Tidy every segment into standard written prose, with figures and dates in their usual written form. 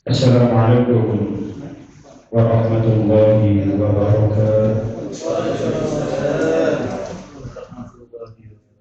Assalamualaikum warahmatullahi wabarakatuh.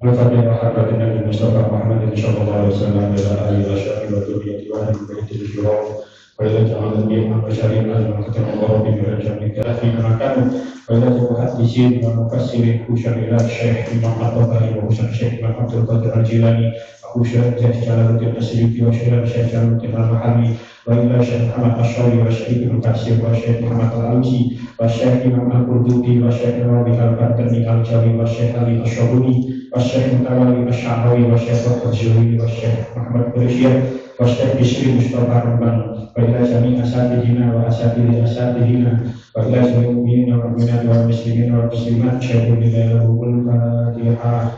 Al-Fatihah harakat Nabi Mustafa Muhammad sallallahu alaihi wasallam ila alihi wa sahbihi wa dzurriyyati wa ahli baitihi al-kiram wa ila jami'il anbiya'i wa syari'in al-muqtadim Allah bi rajamihi fi makan wa ila muhaddisin wa mufassirin ila Syekh Imam At-Tabari wa Syekh Imam Abdul Qadir Al-Jilani wa Syekh Jalaluddin As-Suyuti wa Syekh Jalaluddin Al-Mahali wa ila Syekh Muhammad Asy'ari wa Syekh Ibnu Katsir wa Syekh Muhammad Al-Ausi wa Syekh Imam Al-Qurtubi wa Syekh Rabi Al-Badri Al-Jawi wa Syekh Ali Asy-Syabuni wa Syekh Mutawalli Asy-Sya'rawi wa Syekh Al-Juri wa Syekh Muhammad Quraisyah wa Syekh Bisri Mustafa Ramban wa ila jami' asatidina wa asatidina wa ila jami'il mu'minina wal mu'minat wal muslimina wal muslimat syahadu lillahi wal Fatihah.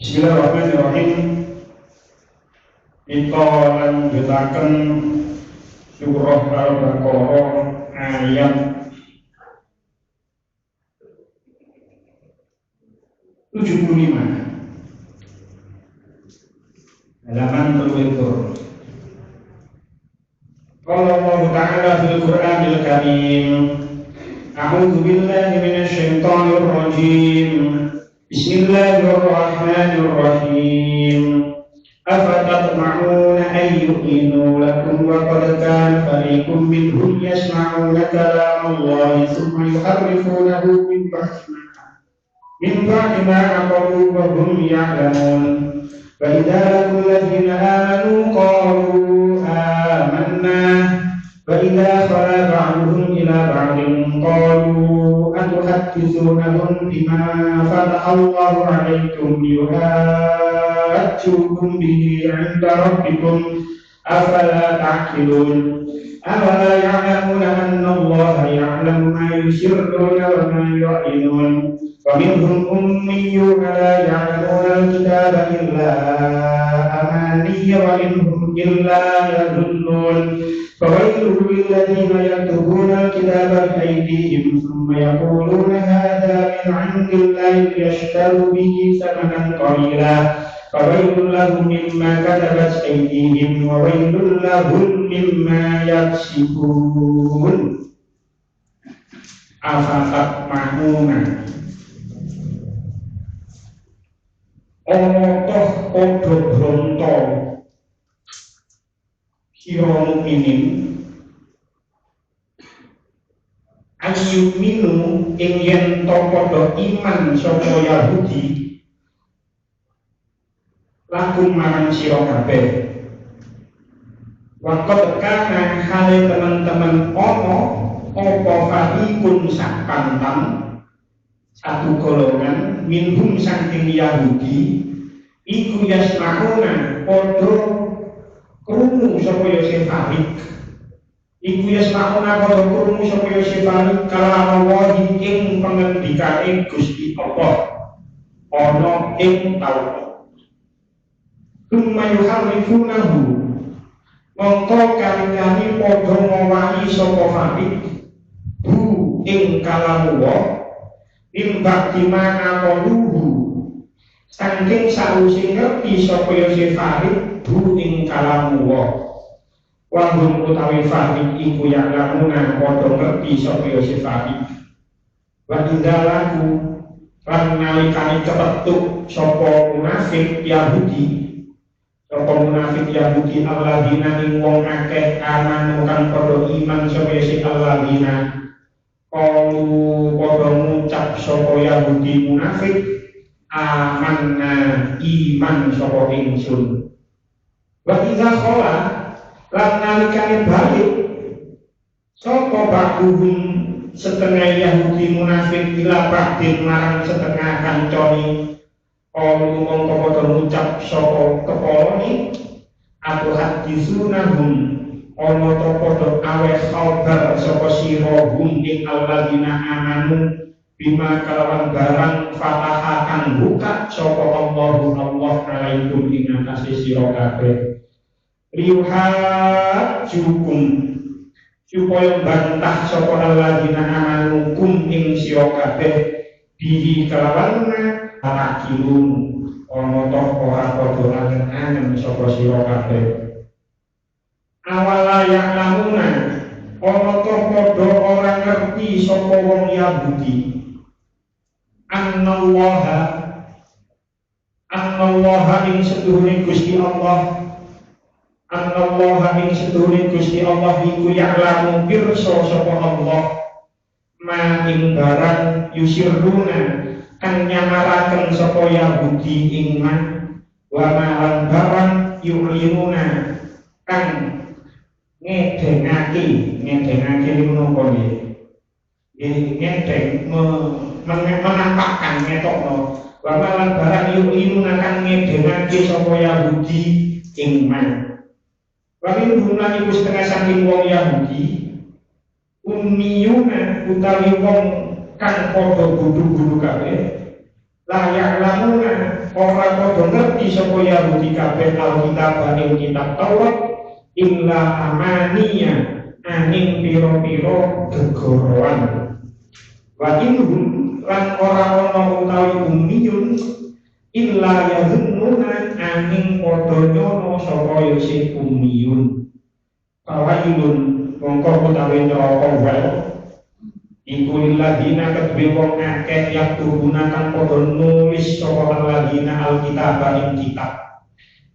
Bismillahirrahmanirrahim. Kita lanjutaken surah Al-Baqarah ayat 75 halaman 3. Qala Allah Ta'ala fil Qur'anil Karim, A'udzu billahi minasy syaithanir rajim. Bismillahirrahmanirrahim. أفتطمعون أن يؤمنوا لكم وقد كان فريق منهم يسمعون كلام الله ثم يحرفونه من بعد ما عقلوا وهم يعلمون فإذا لقوا الذين آمنوا قالوا آمنا فإذا خلا بعضهم إلى بعض قالوا أتحدثونهم بما فتح الله عليكم ليحاجوكم به عند ربكم أفلا تعقلون أولا يعلمون أن الله يعلم ما يسرون وما يعلنون ومنهم أميون لا يعلمون الكتاب إلا أماني وإنهم إلا يظنون فويل للذين يكتبون الكتاب بأيديهم ثم يقولون هذا من عند الله ليشتروا به ثمنا قليلا فويل لهم مما كتبت أيديهم وويل لهم مما يكسبون أفتطمعون ana toh padha bronto sira mukminin ayu minu ing yen to padha iman sapa Yahudi lakum marang sira kabeh waktu kana hale teman-teman ono apa fahikun sak pantang satu golongan minhum saking Yahudi iku yasma'una padha krungu sapa ya sefalik iku yasma'una padha krungu sapa ya sefalik kalam Allah ing pangendikane Gusti Allah ana ing Taurat thumma yuharrifunahu mongko kali-kali padha ngowahi sapa falik bu ing kalam Allah imbak dimana koluhu saking sausi ngerti sapa ya farid bu ing kalamu wa hum utawi farid iku yang lamuna padha ngerti sapa ya farid wa indalaku lan nalikane kepetuk sapa munafik Yahudi alladzina ing wong akeh amanu kang padha iman sapa ya alladzina kalu padha ngucap sapa Yahudi munafik amanna iman sapa ingsun wa idza khala lan nalikane balik sapa ba'dhum setengah Yahudi munafik ila ba'din marang setengah kancane kalu mongko padha ngucap sapa kepolone atu hadisunahum ono to padha aweh khabar sapa sira hum ing alladzina amanu bima kalawan barang fatahakan buka sapa Allahu Allah alaikum ing atase sira kabeh riuhajukum supaya bantah sapa alladzina amanu kum ing sira kabeh bihi kalawan takilun ono to ora padha angen-angen sapa sira kabeh awala ya'lamuna ana to padha ora ngerti sapa wong Yahudi annallaha ing setuhune Gusti Allah iku ya'lamu pirsa sapa Allah ma ing barang yusirruna kang nyamaraken sapa Yahudi ing man wa ma lan barang yu'linuna kang ngedengake menapa nggih ngedeng menampakkan ngetokno wa lan barang yu'linu kang ngedengake sapa Yahudi ing man wa min bulan iku setengah saking wong Yahudi ummiyuna utawi wong kang padha bodho-bodho kabeh la ya'lamuna ora padha ngerti sapa Yahudi kabeh alkitab ing kitab Taurat illa amaniya aning piro-piro gegoroan wa inhum lan ora ana utawi ummiyun illa yazunnuna aning padha nyono sapa yose ummiyun kawailun mongko utawi neraka wae iku lilladzina kadhe wong akeh yaktubuna kang padha nulis sapa ladzina alkitab ing kitab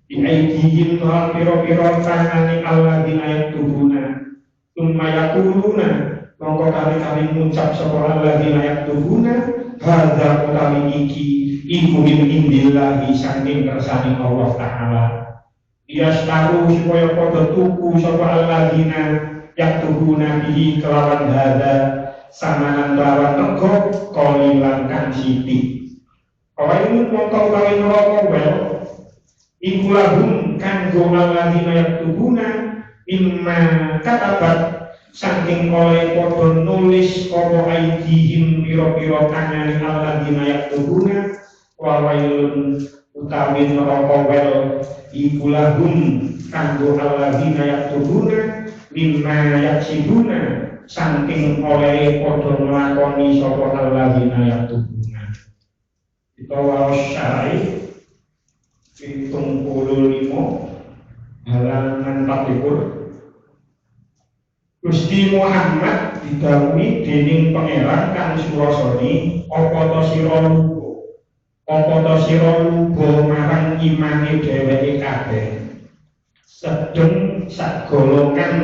Biaidihim lan pira-pira tangane alladzina yaktubuna summa yaquluna mongko kali-kali ngucap sapa alladzina yaktubuna hadza utawi iki iku min indillahi saking kersane Allah taala yastaru supaya padha tuku sapa alladzina yaktubuna bihi kelawan hadza samanan lawan rego kolilan kang sithik kawain mongko utawi neraka wel iku lahum kanggo alladzina yaktubuna imma katabat saking oleh padha nulis apa aidihim pira-pira tangane alladzina yaktubuna wa wailun utawi neraka wel iku lahum kanggo alladzina yaktubuna mimma yaksibuna saking oleh padha nglakoni sapa alladzina yaktubuna kita waos syar'i 75 halaman 40 Gusti Muhammad didhawuhi dening pangeran kang surasani apa ta sira lupa marang imane dheweke kabeh sedeng sagolongan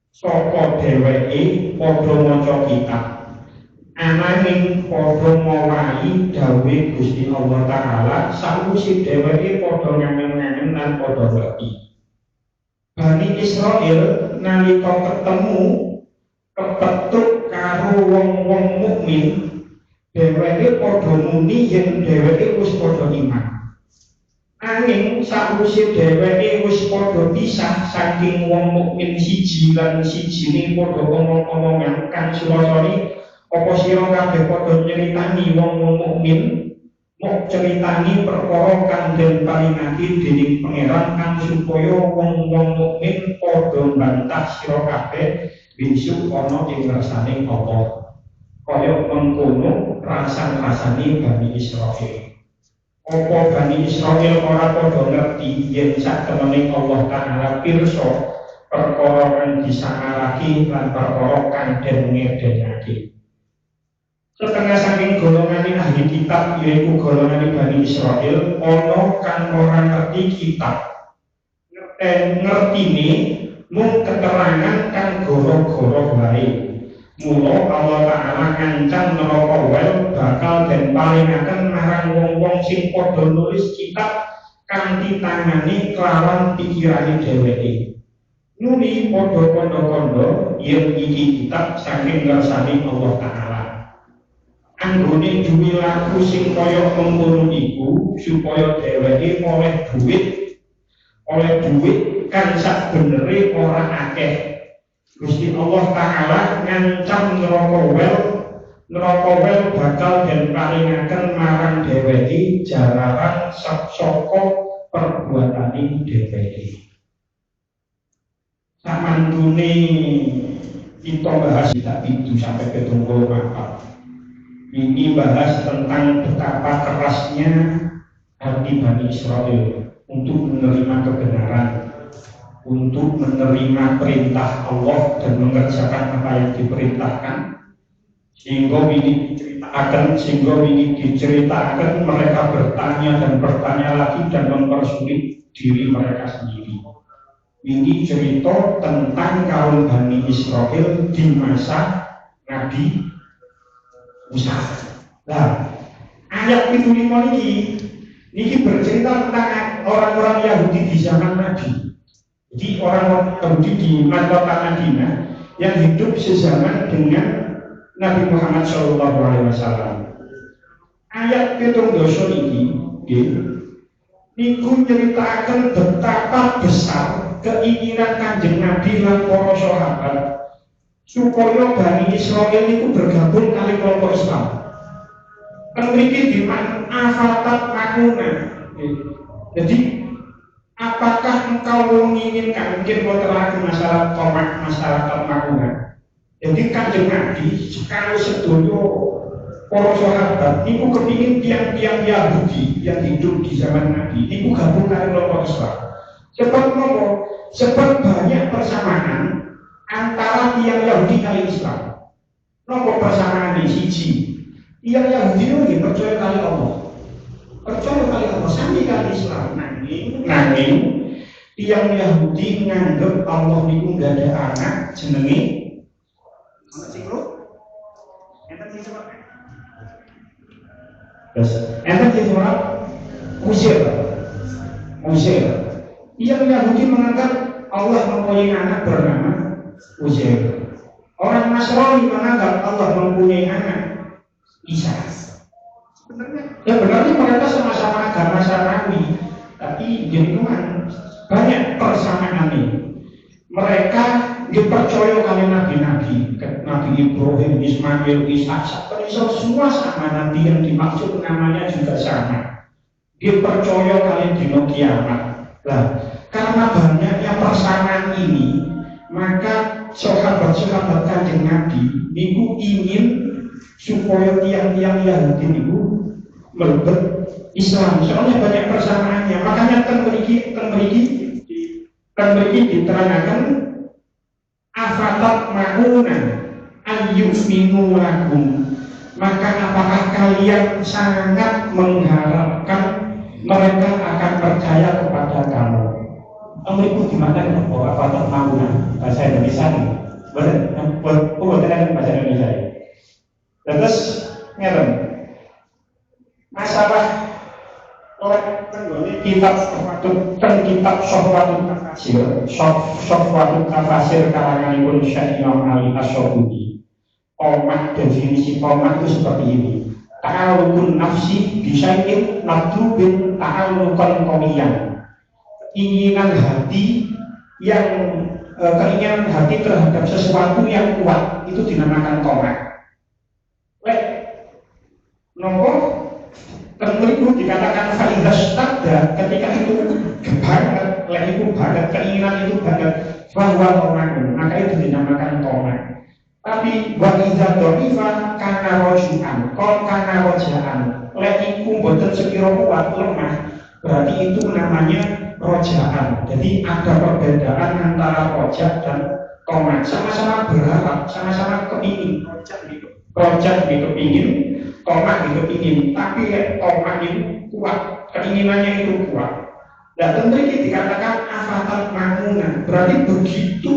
saka dheweke padha maca kitab ananging padha mawahi dawuh Gusti Allah taala sawise dheweke padha ngangen-ngangen lan padha ngerti Bani Israil nalika ketemu kepetuk karo wong-wong mukmin dheweke padha muni yen dheweke wis padha iman angin sawise dheweke wis padha pisah saking wong mukmin siji lan sijine padha omong-omongan kang surasane apa sira kabeh padha nyeritani wong-wong mukmin mok ceritani perkara kang den paringake dening pangeran kang supaya wong-wong mukmin padha mbantah sira kabeh besok ana ing ngersane apa kaya mengkono rasan-rasane Bani Israil apa Bani Israil ora padha ngerti yen satemene Allah taala pirsa perkara kang disangarake lan perkara kang den ngedengake setengah saking golongan ahli kitab yaitu golongan Bani Israil ono kang ora ngerti kitab ngertine mung keterangan kang goro-goro wae mula Allah taala ngancam neraka wel bakal den palingaken marang wong-wong sing padha nulis kitab kanthi tangane kelawan pikirane dheweke nuli padha kandha-kandha yen iki kitab saking ngersane Allah taala anggone duwe laku sing kaya mengkono iku supaya dheweke oleh duit kan sak benere ora akeh Gusti Allah taala ngancam neraka wel bakal den paringaken marang dheweke jararan saka perbuatane dheweke samantune kita bahas kitab 7 sampai 74 ini bahas tentang betapa kerasnya hati Bani Israil untuk menerima kebenaran, untuk menerima perintah Allah dan mengerjakan apa yang diperintahkan. Sehingga ini diceritakan mereka bertanya dan bertanya lagi dan mempersulit diri mereka sendiri. Ini cerita tentang kaum Bani Israil di masa Nabi Musa. Nah, ayat 75 ini bercerita tentang orang-orang Yahudi di zaman Nabi. Jadi orang-orang Yahudi di kota Madinah yang hidup sezaman dengan Nabi Muhammad SAW. Ayat 70 ini niku ceritakan betapa besar keinginan Kanjeng Nabi lan para sahabat supaya Bani Israil itu bergabung kali kelompok Islam. Memiliki diman afatat makuna. Jadi, apakah engkau menginginkan mungkin terlaku masyarakat makuna? Jadi Kanjeng Nabi kalau sedoyo para sahabat itu kepingin tiang-tiang Yahudi yang hidup di zaman Nabi itu gabung kali kelompok Islam. Sebab banyak persamaan antara tiang Yahudi kali Islam. Nopo persamaan di siji. Tiang Yahudi itu percaya kali Allah. Percaya kali Allah, sami kali Islam. Nah, nanging tiyang Yahudi nganggep Allah niku nggak ada anak jenenge mana sih bro? Enten sing coba. Terus enten sing coba Uzair. Tiyang Yahudi menganggap Allah mempunyai anak bernama Uzair. Orang Nasrani menganggap Allah mempunyai anak Isa. Sebenarnya mereka sama-sama agama Samawi, tapi jenengan banyak persamaan ini. Mereka dipercaya kali nabi-nabi, Nabi Ibrahim, Ismail, Ishak, semua sama, nabi yang dimaksud namanya juga sama. Dipercaya kali dino kiamat. Nah, karena banyaknya persamaan ini, maka sahabat-sahabat Kanjeng Nabi niku ingin supaya tiang-tiang Yahudi niku melebet Islam. Soalnya banyak persamaannya. Makanya kan mriki diterangkan afatat mauna ayyuminu lakum. Maka apakah kalian sangat mengharapkan mereka akan percaya kepada kamu? Itu gimana bahwa afatat mauna bahasa Indonesia nih? Bukan bahasa Indonesia. Terus ngeten. Masalah kitab Sohwatut Tafasir karanganipun Syekh Imam Ali Asy'abuni. Qomat, definisi qomat itu seperti ini. Ta'alluqun nafsi bisyai'in madrubin ta'alluqan qawiyan. Keinginan hati terhadap sesuatu yang kuat itu dinamakan qomat. Nomor tentu dikatakan faidas tada ketika itu banget, itu banget, keinginan itu banget, bahwa orang maka itu dinamakan tomat. Tapi wajizat doifa karena rojuan, kol karena rojaan, iku boten sekira kuat lemah, berarti itu namanya rojaan. Jadi ada perbedaan antara rojak dan tomat. Sama-sama berharap, sama-sama kepingin, rojak gitu kepingin. Tomat itu ingin, tapi tomat itu kuat, keinginannya itu kuat. Dan tentu ini dikatakan afatat makmunan, berarti begitu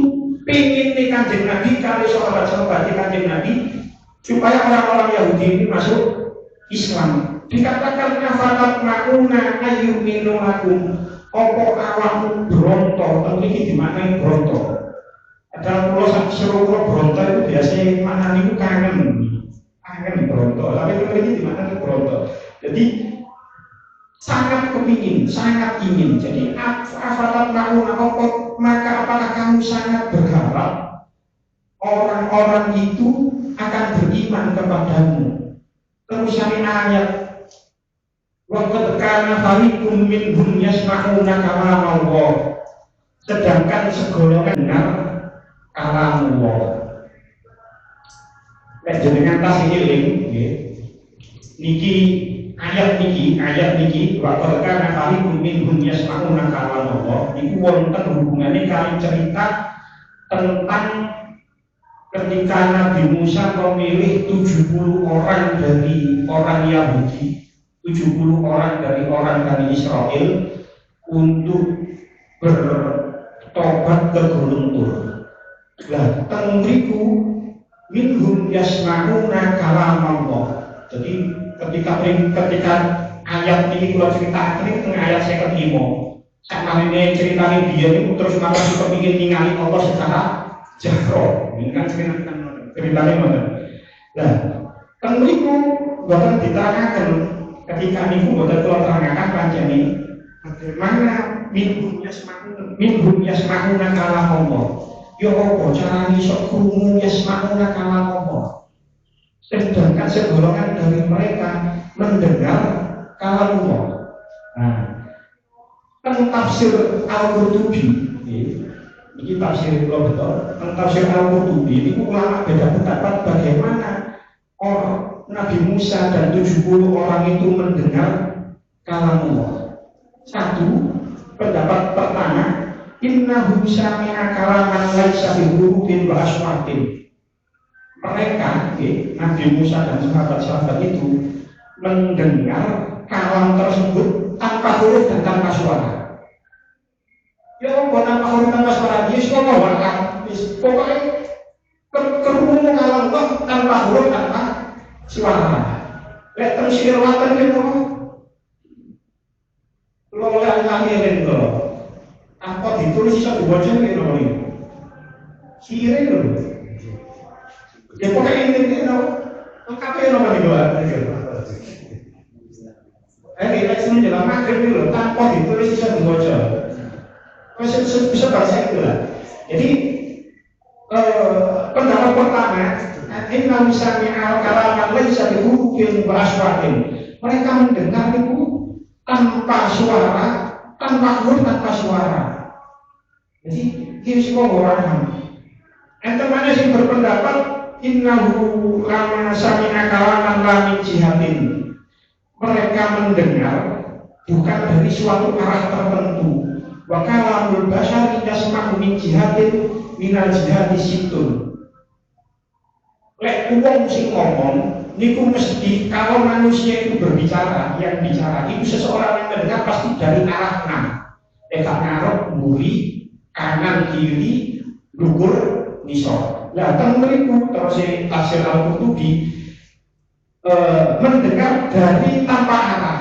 pingin nih Kanjeng Nabi kali sahabat-sahabat Kanjeng Nabi supaya orang-orang Yahudi ini masuk Islam. Dikatakan afatat makmunan ayyuminu lakum, opo awakmu bronto, tentu ini dimaknai bronto. Ada pulau seluruh bronto itu biasanya mana itu kangen bronto, tapi ini di mana bronto. Jadi sangat kepingin, sangat ingin. Jadi afatat mauna okot, maka apakah kamu sangat berharap orang-orang itu akan beriman kepadamu? Terus ini ayat waqad kana fariqum minhum yasma'una kalam Allah, sedangkan segolongan dengar kalam Allah. Jenengan tasih eling niki ayat niki waqad kana fariqum minhum yasma'una kalam Allah niku wonten hubungane kali cerita tentang ketika Nabi Musa memilih 70 orang dari orang Yahudi, 70 orang dari orang Bani Israel untuk bertobat ke Gunung Tur. Lah teng mriku minhum yasma'una kalam Allah. Jadi ketika ayat ini kula ceritakan ini tengah ayat 55. Sakmarine ceritane dia itu terus malah kepengin ningali Allah secara jahro. Ini kan ceritane ngoten. Nah, teng mriku boten diterangkan ketika niku boten kula terangaken panjenengan bagaimana minhum yasma'una kalam Allah. Ya apa carane sok krungu yasma'una kalam Allah. Sedangkan segolongan dari mereka mendengar kalam Allah. Nah, kan tafsir Al-Qurtubi, ini tafsir kalau betul, tafsir Al-Qurtubi ini ulama beda pendapat bagaimana orang Nabi Musa dan 70 orang itu mendengar kalam Allah. Satu, pendapat pertama, innahu sami'a kalaman laisa bi hurufin wa aswatin. Mereka, Nabi Musa dan sahabat-sahabat itu mendengar kalam tersebut tanpa huruf dan tanpa suara. Ya buat tanpa suara dia semua makan. Pokoknya kerumunan alam Allah tanpa huruf tanpa suara. Lek terus irwatan itu lo oleh lahirin itu. Apa ditulis bisa dibaca gitu loh ini. Sire loh. Ya pokoknya ini loh. Lengkapnya loh kan dibuat. Kita semua jalan maghrib itu tanpa ditulis bisa dibaca. Bisa baca itu lah. Jadi pendapat pertama, inna misalnya kalaman laisa bihurufin wa aswatin. Mereka mendengar itu tanpa suara, tanpa huruf, tanpa suara. Jadi ini semua orang. Ente mana sih berpendapat innahu lama sami'a kalaman la min jihatin. Mereka mendengar bukan dari suatu arah tertentu. Wa kalamul basyari yasma'u min jihatin minal jihati situn. Lek wong sing ngomong niku mesti kalau manusia itu berbicara, yang bicara itu seseorang yang mendengar pasti dari arah enam. Eka ngarep, muri, kanan, kiri, dhuwur, ngisor. Lah teng mriku terus tafsir Al-Qurtubi mendengar dari tanpa arah.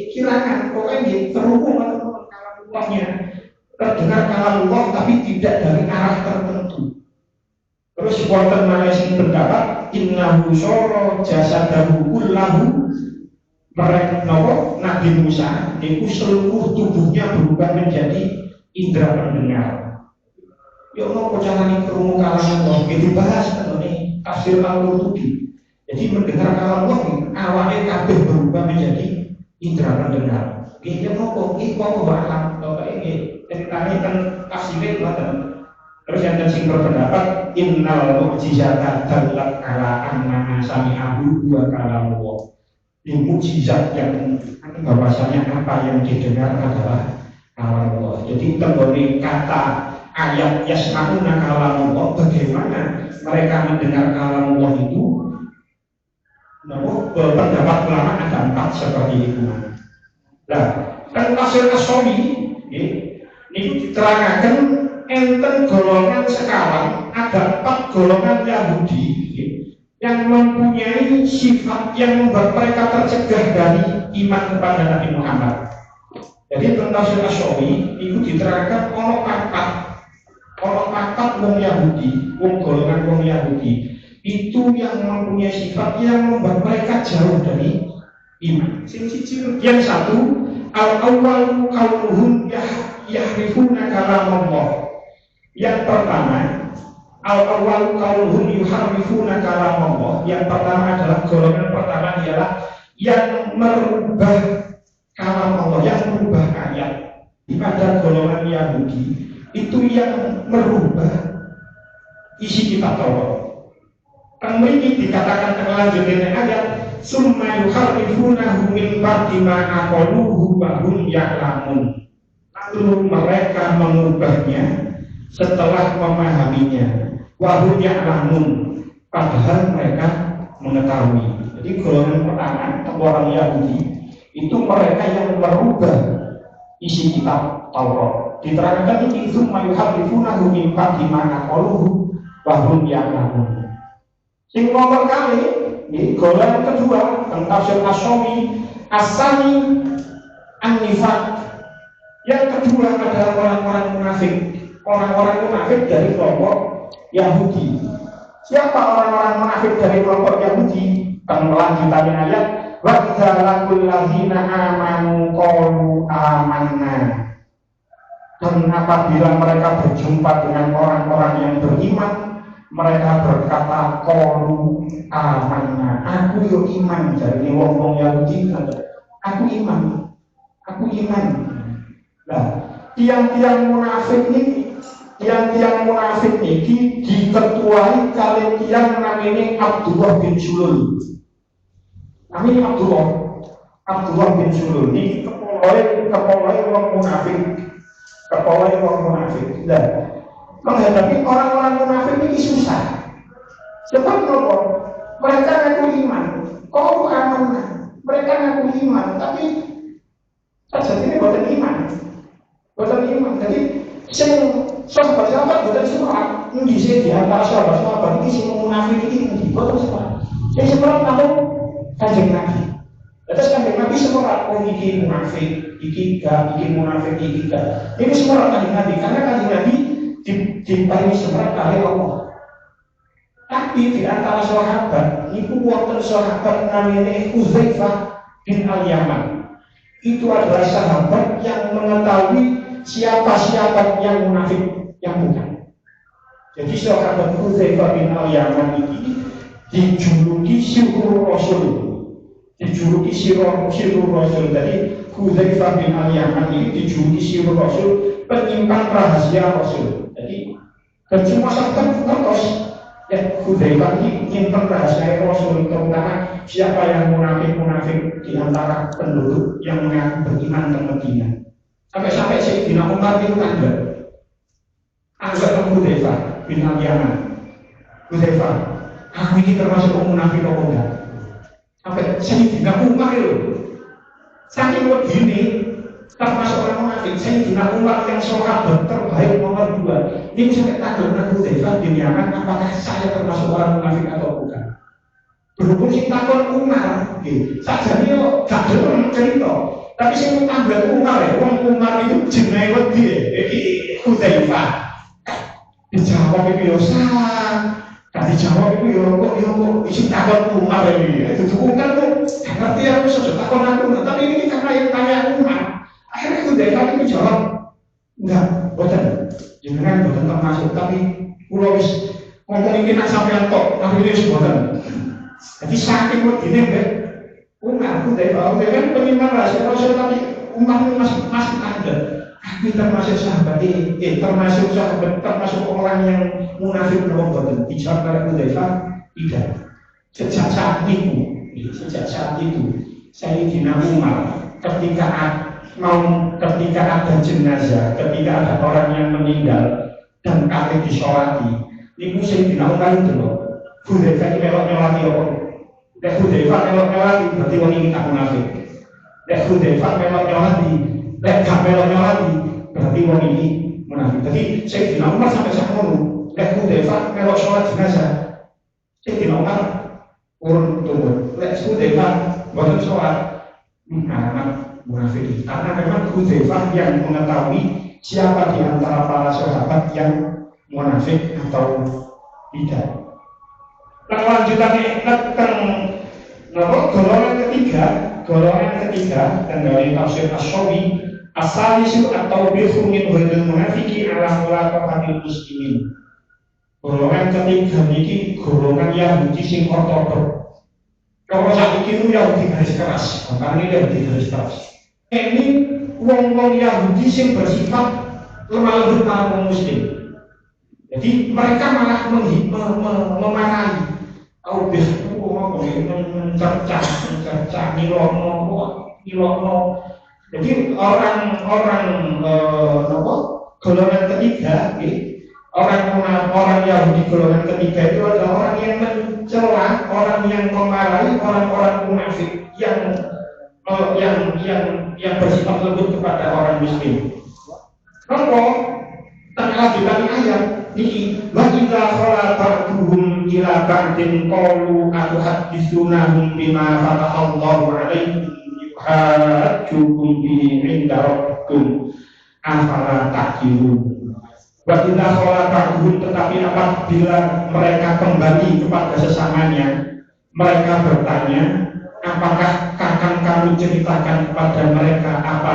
Kirakan pokoknya terhubung dengan kalamullah, terdengar kalamullah tapi tidak dari arah tertentu. Terus wonten malih sing pendapat innahu syara jasadahu kullahu. Mereka Nabi Musa itu seluruh tubuhnya berubah menjadi indera pendengar. Ya Allah carane krungu kalamullah itu dibahas tentang tafsir Al-Qurtubi. Jadi mendengar kalamullah awake kabeh berubah menjadi indera pendengar. Iki nopo iki apa bahan bapak ini ceritanya kan tafsirnya ngoten. Terus yang sing berpendapat innal mu'jizata dallat ala anna sami'ahu wa kalamullah. Ini mukjizat yang bahwasanya apa yang didengar adalah kalamullah. Jadi tenggone kata ayat yasma'una kalamullah, bagaimana mereka mendengar kalamullah itu. Pendapat ulama ada 4 seperti itu. Nah, kan tafsir As-Sawi ini diterangkan enten golongan sekawan, ada 4 golongan Yahudi yang mempunyai sifat yang membuat mereka tercegah dari iman kepada Nabi Muhammad. Jadi tentang tafsir As-Sawi itu diterangkan ono papat wong Yahudi, golongan wong Yahudi itu yang mempunyai sifat yang membuat mereka jauh dari iman. Yang satu, al-awwalu qauluhum yahrifuna kalamullah. Yang pertama, al-awwalu qauluhum yuharrifuna kalamullah. Yang pertama adalah golongan pertama ialah yang merubah kalamullah, yang merubah ayat. Pada golongan Yahudi itu yang merubah isi kitab Taurat. Kemudian dikatakan lanjutnya ayat summa yuharrifunahu min ba'di ma aqaluhu wa hum ya'lamun. Lalu mereka mengubahnya setelah memahaminya. Wa hum ya'lamun, padahal mereka mengetahui. Jadi golongan pertama orang Yahudi itu mereka yang merubah isi kitab Taurat. Diterangkan ini summa yuharrifunahu min ba'di ma aqaluhu wa hum ya'lamun. Sing nomor kali, ini golongan kedua tentang tafsir As-Sawi, As-Sani, An-Nifaq. Yang kedua adalah orang-orang munafik, orang-orang munafik dari kelompok Yahudi. Siapa orang-orang munafik dari kelompok Yahudi? Kelanjutannya ayat, wa idza laqul ladzina amanu qalu amanna. Dan apabila mereka berjumpa dengan orang-orang yang beriman, mereka berkata qalu amanna. Aku yo iman. Jadi wong-wong Yahudi aku iman. Aku iman. Nah, tiang-tiang munafik ini diketuai kali tiang namanya Abdullah bin Sulul. Namanya Abdullah bin Sulul. Ini kepoloi wong munafik. Nah, menghadapi orang-orang munafik ini susah. Sebab apa? Mereka ngaku iman, kau amanah. Mereka ngaku iman, tapi saja ini bukan iman. Jadi Sing sahabat-sahabat boten semerap, endi sing di antara sahabat-sahabat iki sing munafik iki endi boten semerap. Sing semerap namung Kanjeng Nabi. Terus Kanjeng Nabi semerap, oh iki munafik, iki gak, iki munafik, iki gak. Ini semerap Kanjeng Nabi karena Kanjeng Nabi diparingi semerap kali Allah. Tapi di antara sahabat, itu wonten sahabat namanya Hudzaifah bin Al-Yaman. Itu adalah sahabat yang mengetahui siapa yang munafik, yang bukan. Jadi sahabat Hudzaifah bin Al-Yaman ini dijuluki Sirrul Rasul. Dijuluki Sirrul Rasul. Jadi Hudzaifah bin Al-Yaman ini dijuluki Sirrul Rasul, penyimpan rahasia Rasul. Jadi dan semua sahabat ngertos. Ya, Hudzaifah ini nyimpen rahasia Rasul, terutama siapa yang munafik di antara penduduk yang mengaku beriman ke Madinah. Sampai-sampai Sayyidina Umar itu anggap Hudzaifah bin Al-Yaman. Hudzaifah, aku ini termasuk munafik atau enggak? Sampai Sayyidina Umar itu saking begini termasuk orang munafik. Sayyidina Umar yang sahabat terbaik nomor 2 ini sampai takut Hudzaifah bin Yaman, apakah saya termasuk orang munafik atau bukan? Berhubung si takut Umar, saja dia gak ada cerita. Tapi sing tambah Umar ya, Umar itu jenenge wedi iki Hudzaifah. Dijawab iki yo salah. Gak dijawab iki yo kok isi takut Umar iki. Itu Umar kok ngerti aku sudah takut aku, tapi ini karena yang tanya Umar. Akhirnya Hudzaifah itu jawab, enggak, boten. Jenengan boten termasuk, tapi kula wis ngomong iki nak sampeyan tok, akhirnya wis boten. Jadi saking wedine mbek Umar Hudzaifah kan penyimpan rahasia Rasul, tapi Umar masih ada. Aku termasuk sahabat termasuk sahabat, termasuk orang yang munafik atau boten? Dijawab oleh Hudzaifah, tidak. Sejak saat itu Sayyidina Umar ketika ada jenazah, ketika ada orang yang meninggal dan kali disolati, itu Sayyidina Umar itu loh. Hudzaifah ini melok nyolati apa? Nek Hudzaifah melok nyolati berarti wong iki tak munafik. Nek Hudzaifah melok nyolati, nek gak melok nyolati berarti wong iki munafik. Jadi Sayyidina Umar sampai sakmono, nek Hudzaifah melok sholat jenazah, Sayyidina Umar urun tunggu. Nek Hudzaifah boten sholat, munafik. Karena memang Hudzaifah yang mengetahui siapa di antara para sahabat yang munafik atau tidak. Nah, lanjutannya golongan ketiga dan dari tafsir Asy-Syafi'i asalisu atau bihumit hadil munafiki ala mulaqatil muslimin. Golongan ketiga ini golongan Yahudi sing ortodok. Kalau saat ini Yahudi garis keras, karena ini Yahudi garis keras. Ini wong-wong Yahudi sing bersifat lemah lembut marang muslim. Jadi mereka malah memarahi, mencercah, nilokno. Jadi orang golongan ketiga, orang Yahudi golongan ketiga itu adalah orang yang mencela, orang yang memarahi orang-orang munafik yang bersifat lembut kepada orang muslim. Nopo tengah lanjutan ayat ini, wa idza khala ba'duhum ila ba'din qalu atuhadditsunahum bima fatahallahu 'alaihim yuhajjukum bihi 'inda rabbikum afala ta'qilun. Wa idza khala ba'duhum, tetapi apabila mereka kembali kepada sesamanya, mereka bertanya, apakah akan kamu ceritakan kepada mereka apa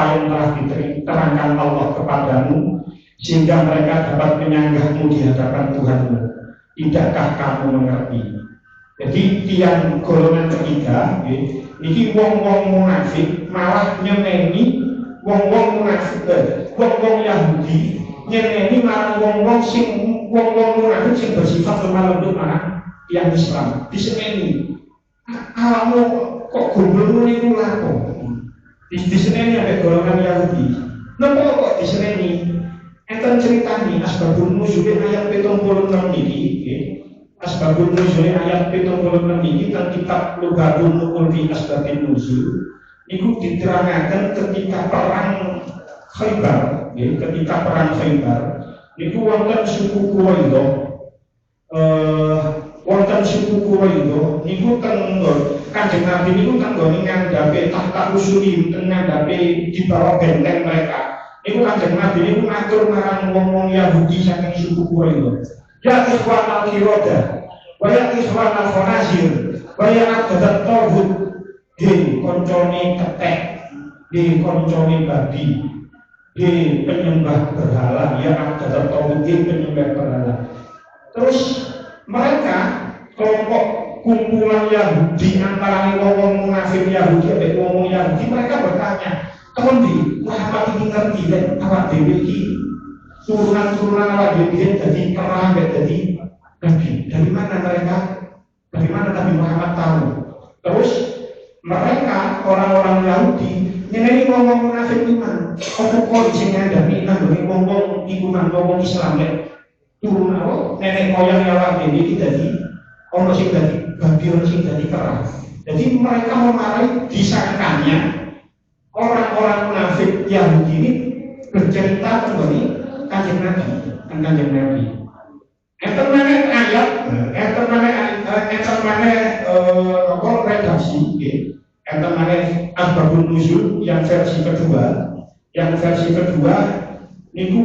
yang telah diterangkan Allah kepadamu, sehingga mereka dapat menyanggahmu di hadapan Tuhanmu? Tidakkah kamu mengerti? Jadi tiang golongan ketiga, ini wong-wong munafik malah nyeneni wong-wong munafik, wong-wong Yahudi nyeneni malah wong-wong munafik sing bersifat lemah lembut marang yang Islam. Diseneni, alamu kok goblok niku lapo? Diseneni ada golongan Yahudi. Napa kok diseneni? Enten ceritani asbabun nuzul ayat 76 niki, asbabun nuzul ayat 76 niki tentang kitab Lughatun Nuqul fi Asbabin Nuzul. Niku diterangaken ketika perang Khaybar, ketika perang Khaybar, itu wonten suku Quraisy, niku tenggon Kanjeng Nabi niku tenggone ngandhape tahta usuli, ngandhape di bawah benteng mereka. Niku Kanjeng Nabi niku ngatur marang wong-wong Yahudi saking suku Quraisy. Ya ikhwan al-Qirada, wa ya ikhwan al-Khanazir, wa ya aqdat tawhid, di koncone ketek, di koncone babi, di penyembah berhala, ya aqdat tawhid, di penyembah berhala. Terus mereka kelompok kumpulan Yahudi antara wong munafik Yahudi dan wong Yahudi, mereka bertanya, "Kemundi Muhammad ini ngerti dan awak dhewe iki turunan awak dhewe dadi kerah dadi nabi. Dari mana mereka? Dari mana Nabi Muhammad tahu?" Terus mereka orang-orang Yahudi nyeneni ngomong munafik iman. Apa kok sing ngandani nang ngomong iman ngomong Islam ya? Turun apa? Nenek moyang awak dhewe iki dadi ono sing dadi babi, ono sing dadi kerah. Jadi mereka memarahi disangkanya orang-orang munafik Yahudi ini bercerita tentang Kanjeng Nabi, Kanjeng Nabi. Enten mana ayat, enten mana redaksi, enten mana asbabun nuzul yang versi kedua, niku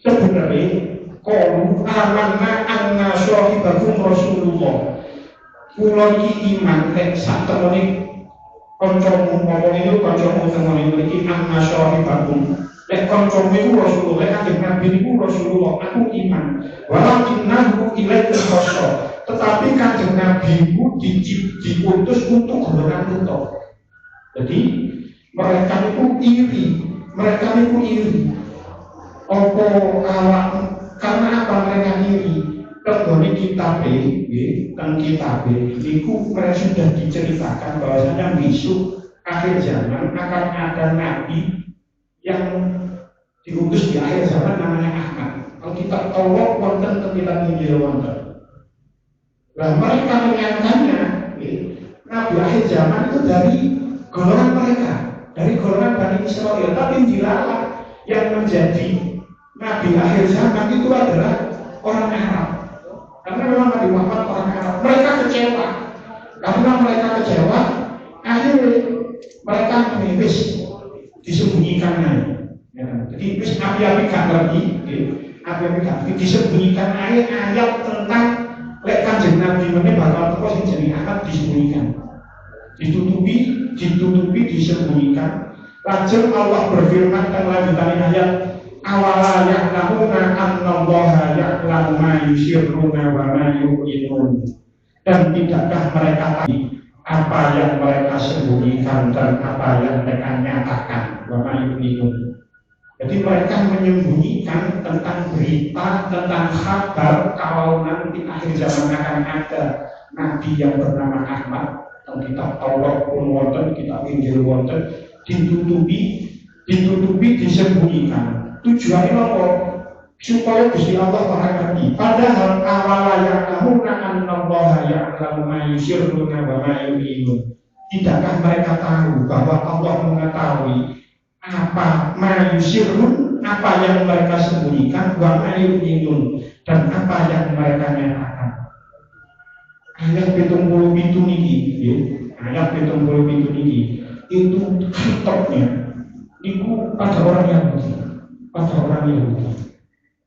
sebenarnya qalu amanna anna sahibakum Rasulullah. Kula iki iman nek sak temene kancamu ngomong itu kancamu temene iki anna sahibakum. Nek kancamu iku Rasulullah, Kanjeng Nabi niku Rasulullah, aku iman. Walakinnahu ilaihi rasul. Tetapi Kanjeng Nabi itu diutus untuk golongan tertentu. Jadi mereka itu iri. Apa awak karena apa mereka iri? Tenggone kitabe, teng kitabe niku mereka sudah diceritakan bahwasanya besok akhir zaman akan ada nabi yang diutus di akhir zaman namanya Ahmad. Kalau kita tahu wonten temilan Injil wonten. Nah mereka menyangkanya nabi akhir zaman itu dari golongan mereka, dari golongan Bani Israel, tapi dilalah yang menjadi nabi akhir zaman itu adalah orang Arab. Karena memang Nabi Muhammad orang Arab. Mereka kecewa. Karena mereka kecewa, akhirnya mereka menipis disembunyikannya. Jadi wis api-api gak ngerti, disembunyikan ayat tentang lek Kanjeng Nabi meneh bakal teko sing jenenge Ahmad disembunyikan. Ditutupi, disembunyikan. Lajeng Allah berfirman dan lanjutan ayat, awala ya'lamuna annallaha ya'lamu ma yusirruna wa ma yu'linun. Dan tidakkah mereka tahu apa yang mereka sembunyikan dan apa yang mereka nyatakan, wa ma yu'linun. Jadi mereka menyembunyikan tentang berita, tentang kabar kalau nanti akhir zaman akan ada nabi yang bernama Ahmad. Dan kitab Taurat pun wonten, kitab Injil wonten, ditutupi, disembunyikan. Tujuannya apa? Supaya Gusti Allah mengerti. Padahal awala ya'lamuna annallaha ya'lamu ma yusirruna wa ma yu'linun. Tidakkah mereka tahu bahwa Allah mengetahui apa ma yusirrun, apa yang mereka sembunyikan, wa ma yu'linun, dan apa yang mereka nyatakan. Ayat 77 niki, ayat 77 niki itu kitabnya niku pada orang Yahudi.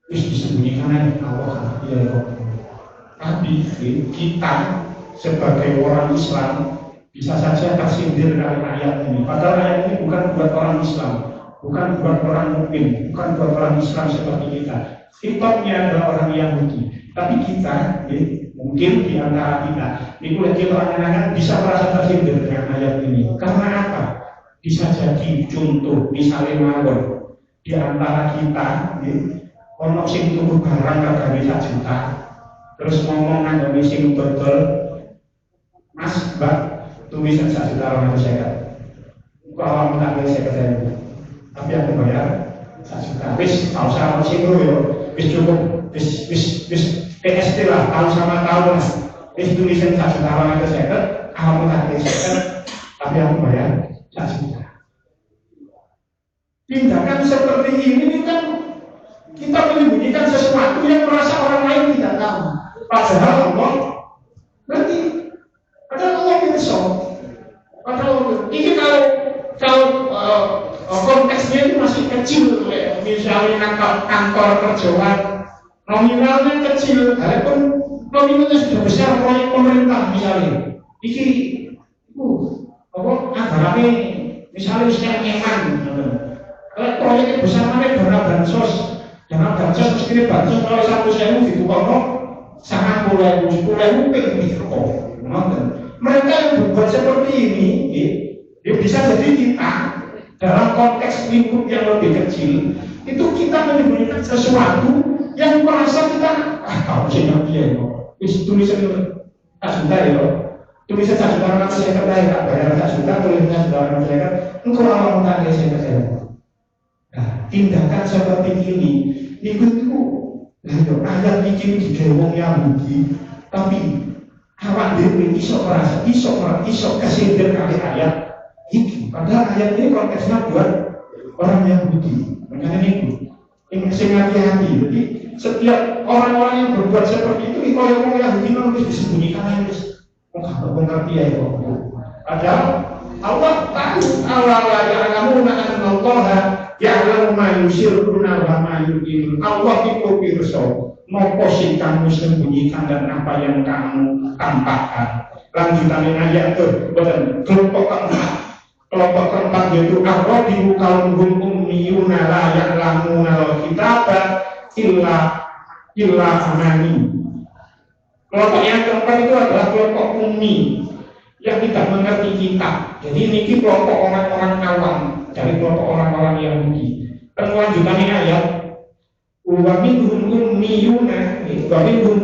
Terus disembunyikan oleh Allah ya Allah. Tapi kita sebagai orang Islam bisa saja tersindir dari ayat ini. Padahal ayat ini bukan buat orang Islam, bukan buat orang mukmin, bukan buat orang Islam seperti kita. Kitabnya adalah orang Yahudi. Tapi kita, mungkin di antara kita, ini lagi orang bisa merasa tersindir dengan ayat ini. Karena apa? Bisa jadi contoh, misalnya mawon di antara kita, ono sing tuku barang regane 1 juta, terus ngomong nang sing dodol, Mas, Mbak, tulisan 1 juta 250. Kok awakmu tak beli 50.000, tapi aku bayar 1 juta. Wis, tak usah ono sing yo, wis cukup, wis PST lah, tahun sama tahun lah. Wis tulisan 1 juta 250, kamu tak beli 50, tapi aku bayar 1 juta. Tindakan seperti ini kan kita menyembunyikan sesuatu yang merasa orang lain tidak tahu. Padahal Allah berarti padahal Allah pirsa. Padahal ini kalau konteksnya itu masih kecil, misalnya kantor kerjaan nominalnya kecil, walaupun nominalnya sudah besar proyek pemerintah misalnya. Iki agarane misalnya sekarang eman, proyeknya besar mana dana bansos mesti bansos kalau 100.000 ditukar sangat mulai 10.000 pengen mereka yang berbuat seperti ini, ya bisa jadi kita dalam konteks lingkup yang lebih kecil itu kita menyembunyikan sesuatu yang merasa kita kalau saya ngerti ya, tulisan tak sudah ya, tulisan tak sudah orang saya kata ya, bayar tak sudah tulisan sudah orang saya kata, engkau awal tanya saya kata. Nah, tindakan seperti ini, itu ayat ini di wong Yahudi, tapi awak dewi iso merasa iso kesindir kali ayat itu. Padahal ayat ini konteksnya buat orang Yahudi. Makanya ini hati-hati. Jadi setiap orang-orang yang berbuat seperti itu, kalau orang Yahudi harus disembunyikan harus mengerti ya itu. Padahal Allah tahu awalnya kamu nak Allah ya'lamu ma yusirruna wa ma yu'linun. Allah itu pirsa nopo sing kamu sembunyikan dan apa yang kamu tampakkan. Lanjutan ayat itu kelompok keempat yaitu ar-radiyu kaum ummiyuna la ya'lamuna kitaba illa amani. Kelompok yang keempat itu adalah kelompok ummi yang tidak mengerti kitab. Jadi ini kelompok orang-orang awam dari kelompok orang-orang Yahudi. Dan lanjutannya ayat wa minhum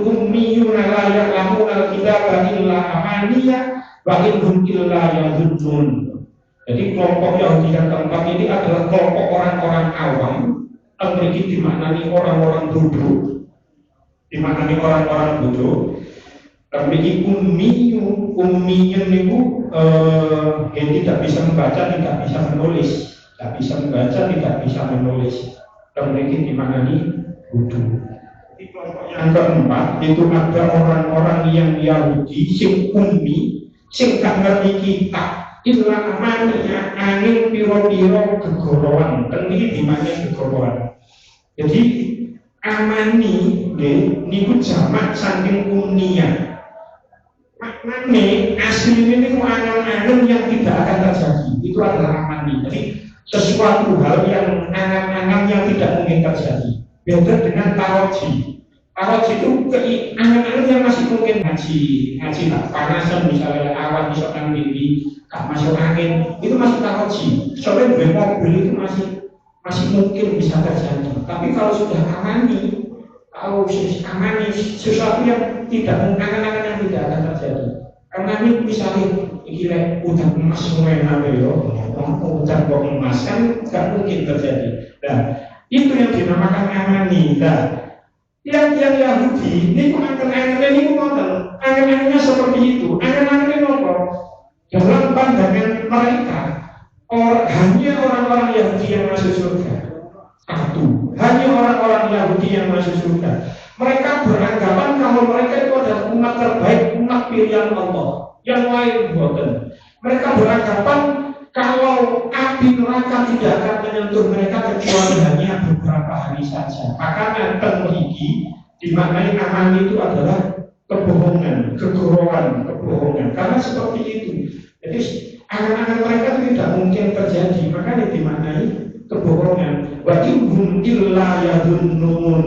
ummiyuna la ya'lamuna kitaba illa amaniya wa minhum illa yadhunnun. Jadi kelompok Yahudi yang keempat ini adalah kelompok orang-orang awam yang memiliki dimaknani orang-orang bodoh. Dimaknani orang-orang bodoh. Memiliki ummiyun itu yang tidak bisa membaca, tidak bisa menulis, tidak bisa membaca, tidak bisa menulis. Memiliki dimaknani bodoh. Di kelompok yang keempat itu ada orang-orang yang Yahudi, sing ummi, sing gak ngerti kitab. Illa amaniya angin piro-piro gegorowan. Ini dimaknani gegorowan. Jadi amani niku jamak saking umniya. Maknane asli ini angan-angan yang tidak akan terjadi. Itu adalah amani. Jadi sesuatu hal yang angan-angan yang tidak mungkin terjadi. Beda dengan taroji. Taroji itu angan-angan yang masih mungkin ngaji tak panasan misalnya awan besok nanti gak masuk angin, itu masih taroji. Soalnya di mobil itu masih mungkin bisa terjadi. Tapi kalau sudah amani, kalau amani sesuatu yang tidak angan-angan yang tidak akan terjadi. Karena ini misalnya gila udah emas semuanya udah kok emas kan gak mungkin terjadi. Nah itu yang dinamakan amani. Nah yang Yahudi ini angan-angan ini angan-angannya seperti itu. Angan-angannya apa? Dalam pandangan mereka hanya orang-orang Yahudi yang masuk surga. Satu, hanya orang-orang Yahudi yang masuk surga. Mereka beranggapan kalau mereka itu adalah umat terbaik, umat pilihan Allah. Yang lain bukan. Mereka beranggapan kalau api neraka tidak akan menyentuh mereka kecuali hanya beberapa hari saja. Makanya terligi dimaknai aman itu adalah kebohongan, kegorowan, kebohongan. Karena seperti itu. Jadi angan-angan mereka tidak mungkin terjadi. Makanya dimaknai kebohongan. Wa inhum illa yadhunnun.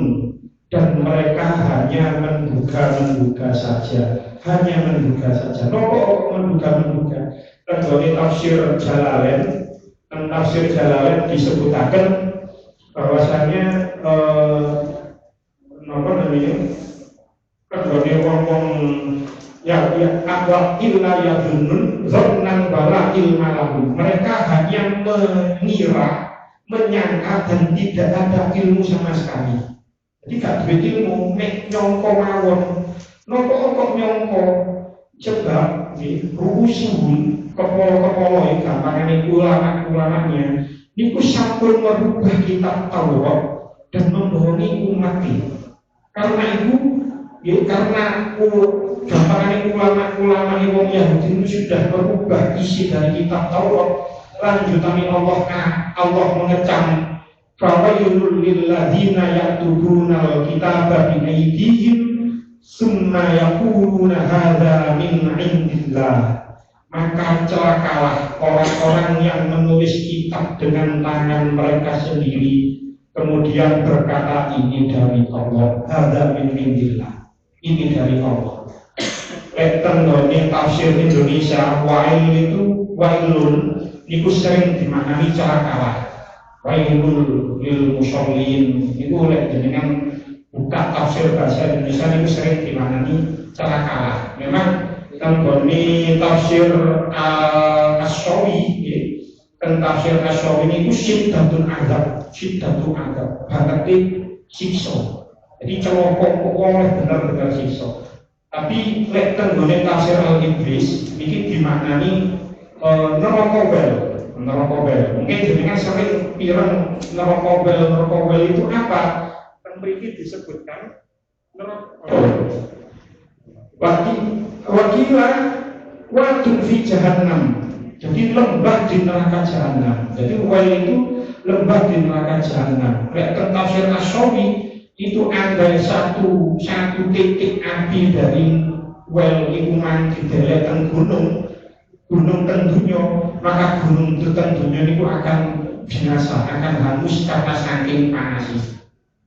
Dan mereka hanya menduga-menduga saja. Hanya menduga saja. Nopo menduga-menduga. Terjadi tafsir Jalalain. Tafsir Jalalain disebutkan bahwasanya apa namanya? Terjadi ngomong ya akwa illa yadhunnun zannan bala ilmalahu. Mereka hanya mengira, menyangka dan tidak ada ilmu sama sekali. Jadi gak duwe ilmu, nek nyongko mawon. Nopo nyongko sebab rusuhun kepolo-kepolo gampangane ulama-ulamanya niku sampun merubah kitab Taurat dan membohongi umat ini. Karena itu, ya, karena gampangan ulama wong Yahudi itu sudah merubah isi dari kitab Taurat. Lanjutannya Allah mengecam fawailul lilladzina yaktubuna al-kitaba bi aydihim summa yaquluna hadza min indillah. Maka celakalah orang-orang yang menulis kitab dengan tangan mereka sendiri, kemudian berkata ini dari Allah, hadza min indillah, ini dari Allah. Tenggone tafsir Indonesia wailun niku sering dimaknani celakalah. Wailul lil musallin niku lek jenengan buka tafsir bahasa Indonesia niku sering dimaknani celakalah. Memang tenggone tafsir Asy-Syawi nggih, tafsir Asy-Syawi niku syiddatul azab, berarti siksa. Jadi celaka oleh benar-benar siksa. Tapi lek tenggone tafsir Al-Ibris niki dimaknani neraka bel. Mungkin jenengan sering pirang neraka bel itu apa? Kan mriki disebutkan neraka. Wakila wadun fi jahannam. Jadi lembah di neraka jahanam. Jadi wail itu lembah di neraka jahanam. Lek tafsir Asy-Syawi itu ada satu titik api dari well itu mandi delek teng gunung tentunya, maka gunung tentunya itu akan binasa, akan hangus karena saking panas.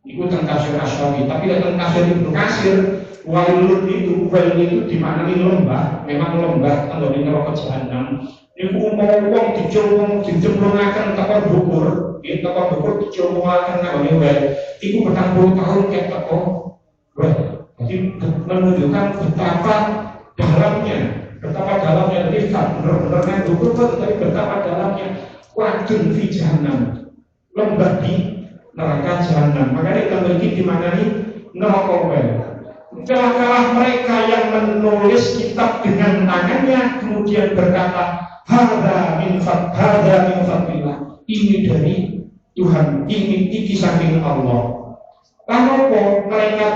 Itu tentang tafsir Asy-Syawi. Tapi tentang tafsir Ibnu Katsir, wailun itu well itu dimaknani lembah, memang lembah kalau di neraka jahanam. Niku wong dijemplungaken teko dhuwur, nggih teko dhuwur dijemplungaken nang well. Iku 40 tahun kayak teko. Jadi menunjukkan betapa dalamnya. Jadi benar-benar nang dhuwur tapi betapa dalamnya. Wadun fi jahannam. Lembah di neraka jahanam. Makanya kalau ini dimaknani neraka well. Celakalah mereka yang menulis kitab dengan tangannya kemudian berkata hadza min fadlillah, ini dari Tuhan, ini saking Allah. Kenapa mereka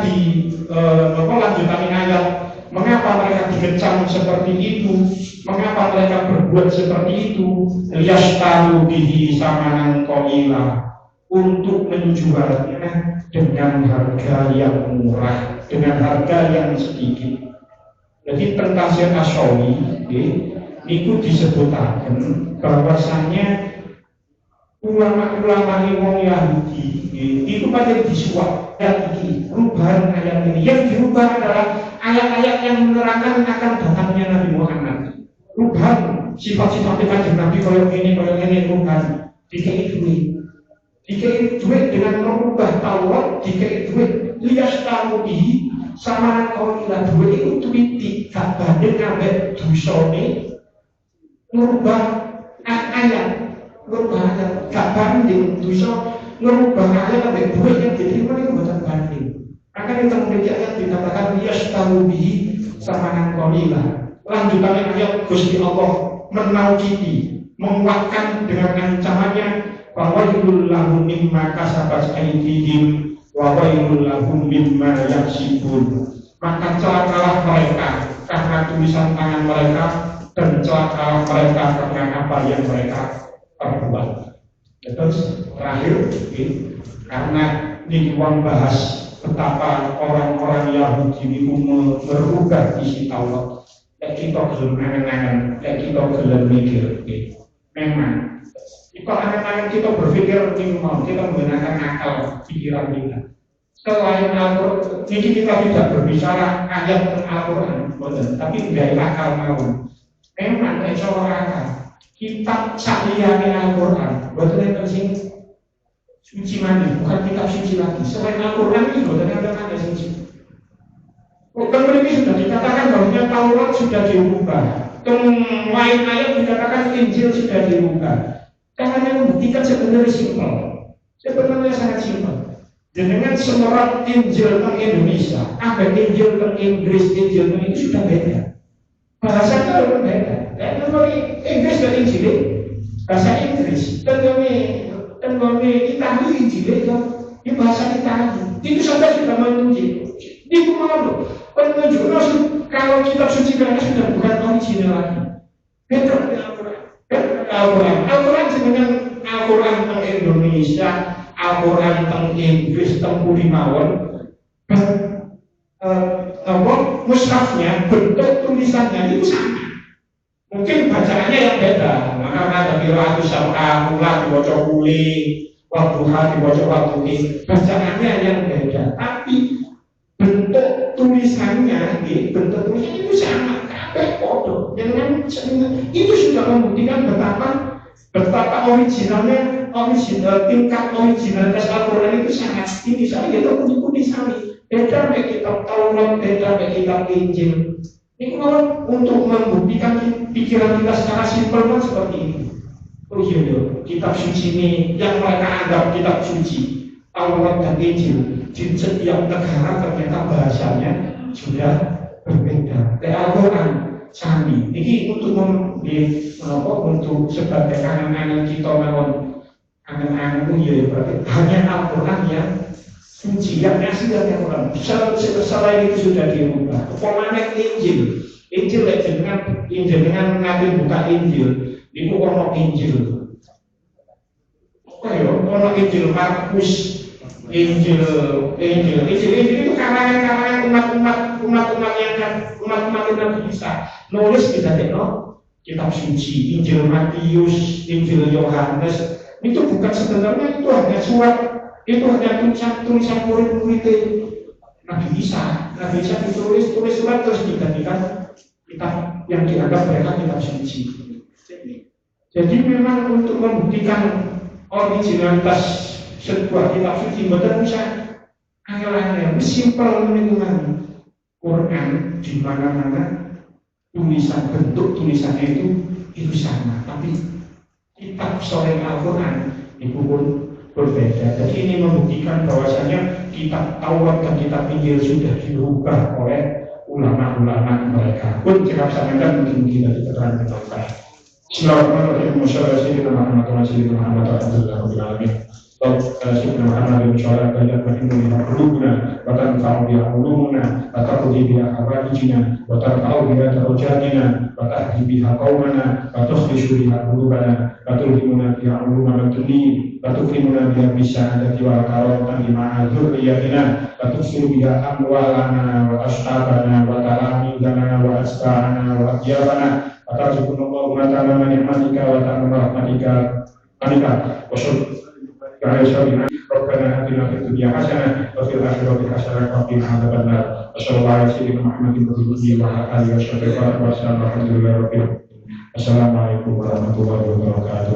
lanjutan ayat, mengapa mereka dikecam seperti itu, mengapa mereka berbuat seperti itu? Liyastaru bihi samanan qalila, untuk menjualnya dengan harga yang murah, dengan harga yang sedikit. Jadi tafsir Asy-Syawi itu disebutkan bahwasanya ulama-ulama wong Yahudi itu pada disuap ayat ini, perubahan ayat ini. Yang dirubah adalah ayat-ayat yang menerangkan akan datangnya Nabi Muhammad. Perubahan sifat-sifat kanjeng Nabi kalau ini perubahan. Dikei duit dengan merubah Taurat, dikei duit liyastaru bihi sama kau ilah duit itu duit gak banding ambek dusone merubah ayat, gak banding dosa merubah ayat ambek duit yang diterima itu bukan banding. Maka kita memiliki ayat dikatakan liyastaru bihi sama kau ilah. Lanjutannya ayat Gusti Allah menaukidi, menguatkan dengan ancamannya bahwa wailul lahum mimma kasabat aydihim wa wailul lahum mimma yaksibun. Maka celakalah mereka karena tulisan tangan mereka, dan celakalah mereka karena apa yang mereka perbuat. Terus terakhir, karena ini uang bahas betapa orang-orang Yahudi itu merubah isi Taurat. Kita belum angan-angan, kita belum mikir. Memang kalau anak-anak kita berpikir minimal, kita menggunakan akal pikiran kita. Selain Al-Quran, ini kita tidak berbicara ayat Al-Quran, tapi tidak akal mau. Memang tidak seorang akal. Kitab sakliyane Al-Quran, bukan yang tersing suci mandi, bukan kitab suci lagi. Selain Al-Quran itu bukan yang ada suci. Bukan ini sudah dikatakan bahwa Taurat sudah diubah. Lain ayat dikatakan Injil sudah diubah. Karena yang membuktikan sebenarnya simpel, sebenarnya sangat simpel. Dengan semerat Injil ke Indonesia, ada Injil ke Inggris, Injil ke itu sudah beda. Bahasanya sudah beda. Dan dari Inggris dan Injil bahasa Inggris, tenggone Itali Injil itu bahasa Itali. Itu saja sudah menunjuk. Itu mau penunjuk kalau kitab suci mereka sudah bukan original lagi. Beda dengan Al-Quran. Al-Quran sebenarnya Al-Quran tentang Indonesia, Al-Quran tentang Inggris, tentang Pulimawon. Mushafnya, bentuk tulisannya itu sama. Mungkin bacaannya yang beda. Maka ada kira-kira sama ulah dibaca kuli, waktu hari dibaca waktu bacaannya yang beda. Tapi bentuk tulisannya itu sama. Kabeh podo. Itu sudah membuktikan betapa originalnya, tingkat originalitas Al-Quran itu sangat tinggi. Saya itu pun sami. Beda dengan kitab Taurat, beda dengan kitab Injil. Ini kalau untuk membuktikan pikiran kita secara simpel kan seperti ini. Oh iya, kitab suci ini yang mereka anggap kitab suci, Taurat dan Injil, di setiap negara ternyata bahasanya sudah berbeda. Al-Quran sami. Ini untuk sebagai angan-angan kita melawan angan-angan ya berarti hanya Al-Quran yang suci, yang asli dari Al-Quran. Selain itu sudah dirubah. Pemanet Injil dengan ngambil buka Injil, itu ono Injil. Ono Injil Markus, Injil itu karangan umat yang Nabi Isa nulis kita kitab suci, Injil Matius, Injil Yohanes. Itu bukan sebenarnya itu hanya surat. Itu hanya tulisan murid-murid Nabi Isa. Nabi Isa tulis surat terus digantikan kitab yang dianggap mereka kitab suci. Jadi memang untuk membuktikan originalitas sebuah kitab suci betul bisa angel-angel, simpel dengan Quran di mana-mana tulisan bentuk tulisannya itu sama, tapi kitab sore Al-Quran itu pun berbeda. Jadi ini membuktikan bahwasanya kitab Taurat dan kitab Injil sudah dirubah oleh ulama-ulama mereka. Pun jika sangat mungkin kita diterangkan dengan Bismillahirrahmanirrahim. Wassalamualaikum warahmatullahi wabarakatuh. سيدنا محمد وعلى آله وصحبه قلوبنا وتنفع بها علومنا وتقضي بها حوائجنا وترفع بها درجاتنا وتهدي بها قومنا وتصلح بها قلوبنا وتلهمنا بها علوم الدين وتكرمنا بها بالسعادة والكرامة مع ذريتنا وتكسر بها أموالنا وأصحابنا وتلاميذنا وأتباعنا وأطيابنا وترزقنا اللهم تمام نعمتك وتمام رحمتك ربنا آتنا في الدنيا حسنة وفي الآخرة حسنة وقنا عذاب النار. وصلى الله على سيدنا محمد وعلى آله وصحبه وسلم. الحمد لله رب العالمين. Assalamualaikum warahmatullahi wabarakatuh.